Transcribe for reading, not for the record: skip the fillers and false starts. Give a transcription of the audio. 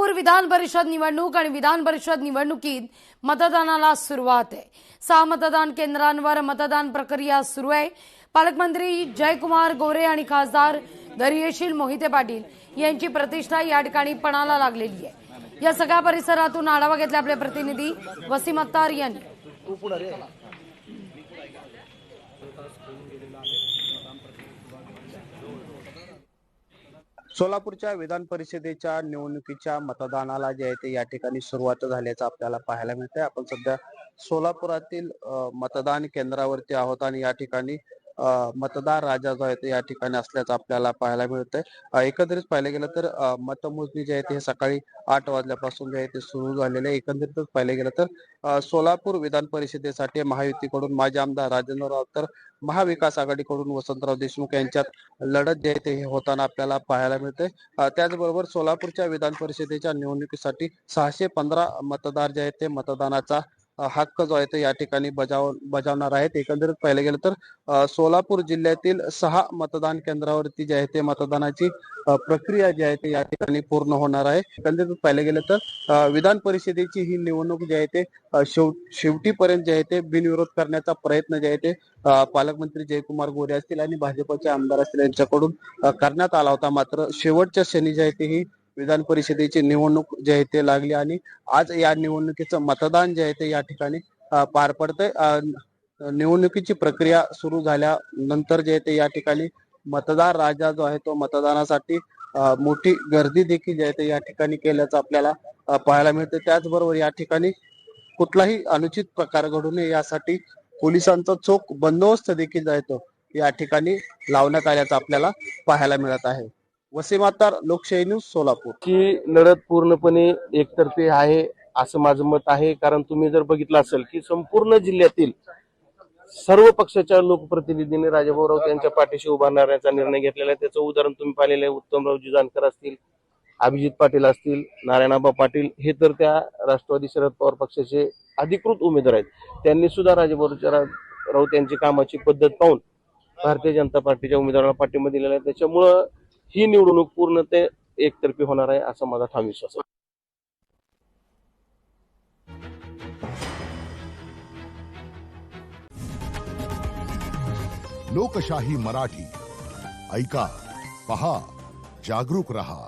सोलापूर विधान परिषद निवडणूक आणि विधान परिषद निवडणुकीत मतदानाला सुरुवात आहे। 6 मतदान केंद्रांवर मतदान प्रक्रिया सुरू आहे। पालकमंत्री जयकुमार गोरे आणि खासदार धैर्यशील मोहिते पाटील यांची प्रतिष्ठा या ठिकाणी पणाला लागलेली आहे। या सगळ्या परिसरातून आढावा घेतला आपले प्रतिनिधी वसीम अख्तर यांनी। सोलापूरच्या विधान परिषदेच्या निवडणुकीच्या मतदानाला जे आहे ते या ठिकाणी सुरुवात झाल्याचं आपल्याला पाहायला मिळतंय। आपण सध्या सोलापुरातील मतदान केंद्रावरती आहोत आणि या ठिकाणी मतदार राजा जो आहे ते या ठिकाणी असल्याचं आपल्याला पाहायला मिळतंय। एकंदरीत पाहिलं गेलं तर मतमोजणी जे आहे ते सकाळी 8 वाजल्यापासून जे आहे ते सुरू झालेले आहे। एकंदरीतच पाहिलं गेलं तर सोलापूर विधान परिषदेसाठी महायुतीकडून माजी आमदार राजेंद्र राऊत तर महाविकास आघाडीकडून वसंतराव देशमुख यांच्यात लढत जे आहे ते होताना आपल्याला पाहायला मिळते। त्याचबरोबर सोलापूरच्या विधान परिषदेच्या निवडणुकीसाठी 615 मतदार जे आहेत ते मतदानाचा हक्क जो आहे तो या ठिकाणी बजावणार आहेत। एकंदरीत पाहिलं गेलं तर सोलापूर जिल्ह्यातील 6 मतदान केंद्रावरती जे आहे ते मतदानाची प्रक्रिया जी आहे ते या ठिकाणी पूर्ण होणार आहे। एकंदरीत पाहिलं गेलं तर विधान परिषदेची ही निवडणूक जी आहे ते शेवटीपर्यंत जे आहे ते बिनविरोध करण्याचा प्रयत्न जे आहे ते पालकमंत्री जयकुमार गोरे असतील आणि भाजपचे आमदार असतील यांच्याकडून करण्यात आला होता। मात्र शेवटच्या क्षणी जे आहे ते ही विधान परिषदेची निवडणूक जे आहे ते लागली आणि आज या निवडणुकीचं मतदान जे आहे ते या ठिकाणी पार पडतंय। निवडणुकीची प्रक्रिया सुरू झाल्यानंतर जे आहे ते या ठिकाणी मतदार राजा जो आहे तो मतदानासाठी मोठी गर्दी देखील जी आहे ते या ठिकाणी केल्याचं आपल्याला पाहायला मिळते। त्याचबरोबर या ठिकाणी कुठलाही अनुचित प्रकार घडू नये यासाठी पोलिसांचा चोख बंदोबस्त देखील आहे तो या ठिकाणी लावण्यात आल्याचं आपल्याला पाहायला मिळत आहे। वसीम अख्तर, लोकशाही न्यूज, सोलापूर। की लढत पूर्णपणे एकतर्फी आहे असं माझं मत आहे। कारण तुम्ही जर बघितलं असेल की संपूर्ण जिल्ह्यातील सर्व पक्षाच्या लोकप्रतिनिधींनी राजाभाऊ राऊत यांच्या पाठीशी उभारण्याचा निर्णय घेतलेला आहे। त्याचं उदाहरण तुम्ही पाहिलेलं आहे। उत्तमरावजी जानकर असतील, अभिजित पाटील असतील, नारायणआबा पाटील हे तर त्या राष्ट्रवादी शरद पवार पक्षाचे अधिकृत उमेदवार आहेत। त्यांनी सुद्धा राजाभाऊ राऊत यांची कामाची पद्धत पाहून भारतीय जनता पार्टीच्या उमेदवाराला पाठिंबा दिलेला आहे। त्याच्यामुळं ही निवडणूक पूर्णतः एकतर्फी होणार आहे असा माझा ठाम विश्वास आहे। लोकशाही मराठी ऐका, पहा, जागरूक रहा।